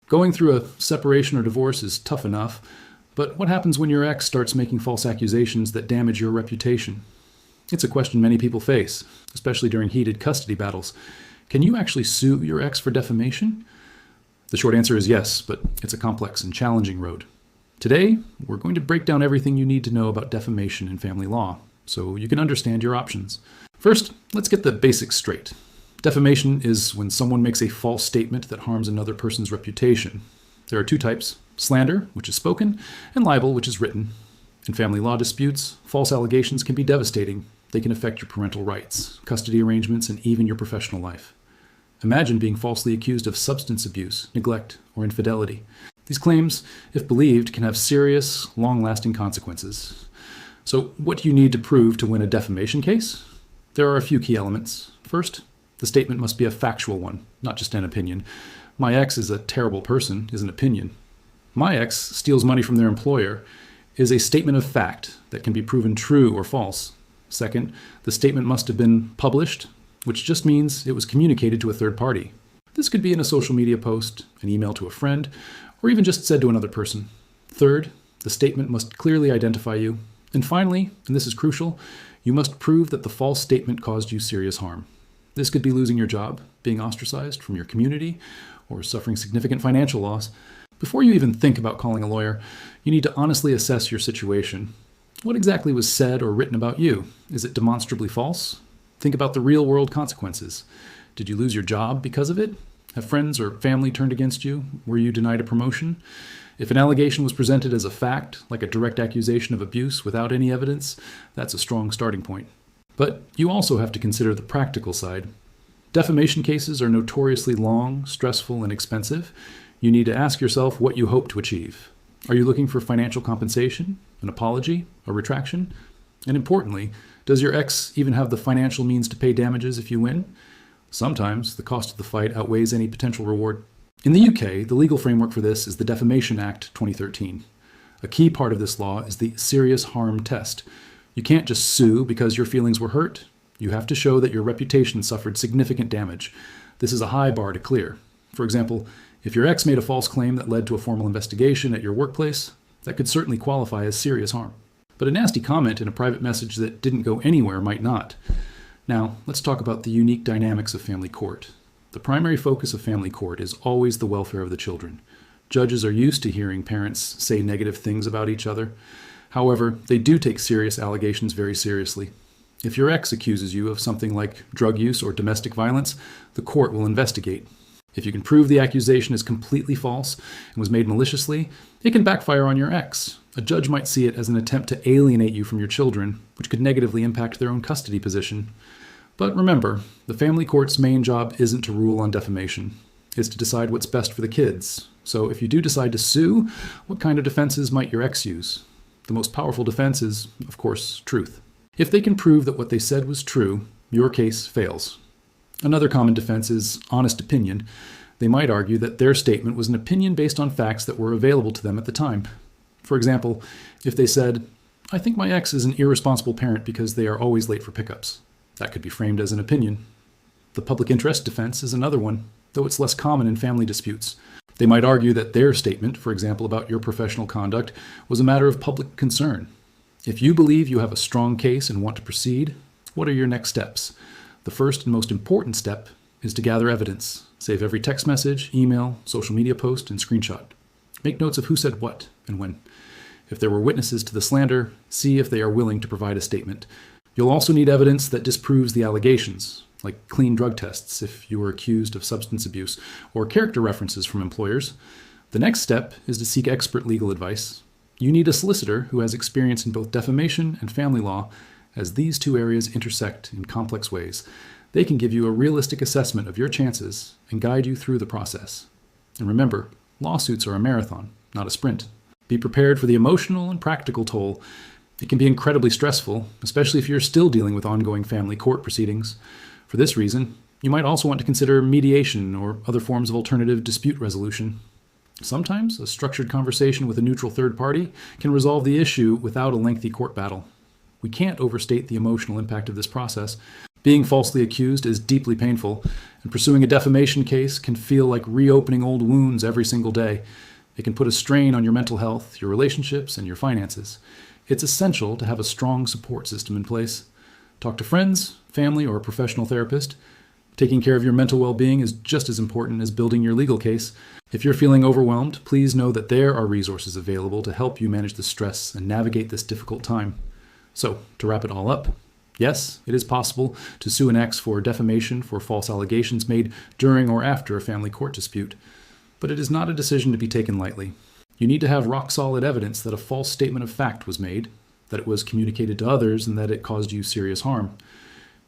Going through a separation or divorce is tough enough, but what happens when your ex starts making false accusations that damage your reputation? It's a question many people face, especially during heated custody battles. Can you actually sue your ex for defamation? The short answer is yes, but it's a complex and challenging road. Today, we're going to break down everything you need to know about defamation in family law, so you can understand your options. First, let's get the basics straight. Defamation is when someone makes a false statement that harms another person's reputation. There are two types: slander, which is spoken, and libel, which is written. In family law disputes, false allegations can be devastating. They can affect your parental rights, custody arrangements, and even your professional life. Imagine being falsely accused of substance abuse, neglect, or infidelity. These claims, if believed, can have serious, long-lasting consequences. So what do you need to prove to win a defamation case? There are a few key elements. First, the statement must be a factual one, not just an opinion. "My ex is a terrible person" is an opinion. "My ex steals money from their employer" is a statement of fact that can be proven true or false. Second, the statement must have been published, which just means it was communicated to a third party. This could be in a social media post, an email to a friend, or even just said to another person. Third, the statement must clearly identify you. And finally, and this is crucial, you must prove that the false statement caused you serious harm. This could be losing your job, being ostracized from your community, or suffering significant financial loss. Before you even think about calling a lawyer, you need to honestly assess your situation. What exactly was said or written about you? Is it demonstrably false? Think about the real-world consequences. Did you lose your job because of it? Have friends or family turned against you? Were you denied a promotion? If an allegation was presented as a fact, like a direct accusation of abuse without any evidence, that's a strong starting point. But you also have to consider the practical side. Defamation cases are notoriously long, stressful, and expensive. You need to ask yourself what you hope to achieve. Are you looking for financial compensation, an apology, a retraction? And importantly, does your ex even have the financial means to pay damages if you win? Sometimes the cost of the fight outweighs any potential reward. In the UK, the legal framework for this is the Defamation Act 2013. A key part of this law is the serious harm test. You can't just sue because your feelings were hurt. You have to show that your reputation suffered significant damage. This is a high bar to clear. For example, if your ex made a false claim that led to a formal investigation at your workplace, that could certainly qualify as serious harm. But a nasty comment in a private message that didn't go anywhere might not. Now, let's talk about the unique dynamics of family court. The primary focus of family court is always the welfare of the children. Judges are used to hearing parents say negative things about each other. However, they do take serious allegations very seriously. If your ex accuses you of something like drug use or domestic violence, the court will investigate. If you can prove the accusation is completely false and was made maliciously, it can backfire on your ex. A judge might see it as an attempt to alienate you from your children, which could negatively impact their own custody position. But remember, the family court's main job isn't to rule on defamation. It's to decide what's best for the kids. So if you do decide to sue, what kind of defenses might your ex use? The most powerful defense is, of course, truth. If they can prove that what they said was true, your case fails. Another common defense is honest opinion. They might argue that their statement was an opinion based on facts that were available to them at the time. For example, if they said, "I think my ex is an irresponsible parent because they are always late for pickups," that could be framed as an opinion. The public interest defense is another one, though it's less common in family disputes. They might argue that their statement, for example about your professional conduct, was a matter of public concern. If you believe you have a strong case and want to proceed, what are your next steps? The first and most important step is to gather evidence. Save every text message, email, social media post, and screenshot. Make notes of who said what and when. If there were witnesses to the slander, see if they are willing to provide a statement. You'll also need evidence that disproves the allegations, like clean drug tests if you were accused of substance abuse, or character references from employers. The next step is to seek expert legal advice. You need a solicitor who has experience in both defamation and family law, as these two areas intersect in complex ways. They can give you a realistic assessment of your chances and guide you through the process. And remember, lawsuits are a marathon, not a sprint. Be prepared for the emotional and practical toll. It can be incredibly stressful, especially if you're still dealing with ongoing family court proceedings. For this reason, you might also want to consider mediation or other forms of alternative dispute resolution. Sometimes a structured conversation with a neutral third party can resolve the issue without a lengthy court battle. We can't overstate the emotional impact of this process. Being falsely accused is deeply painful, and pursuing a defamation case can feel like reopening old wounds every single day. It can put a strain on your mental health, your relationships, and your finances. It's essential to have a strong support system in place. Talk to friends, family, or a professional therapist. Taking care of your mental well-being is just as important as building your legal case. If you're feeling overwhelmed, please know that there are resources available to help you manage the stress and navigate this difficult time. So, to wrap it all up, yes, it is possible to sue an ex for defamation for false allegations made during or after a family court dispute. But it is not a decision to be taken lightly. You need to have rock-solid evidence that a false statement of fact was made, that it was communicated to others, and that it caused you serious harm.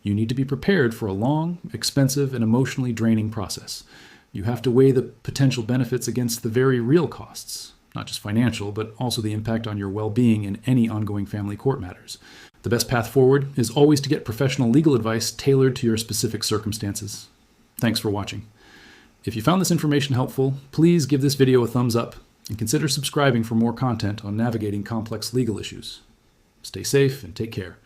You need to be prepared for a long, expensive, and emotionally draining process. You have to weigh the potential benefits against the very real costs, not just financial, but also the impact on your well-being in any ongoing family court matters. The best path forward is always to get professional legal advice tailored to your specific circumstances. Thanks for watching. If you found this information helpful, please give this video a thumbs up and consider subscribing for more content on navigating complex legal issues. Stay safe and take care.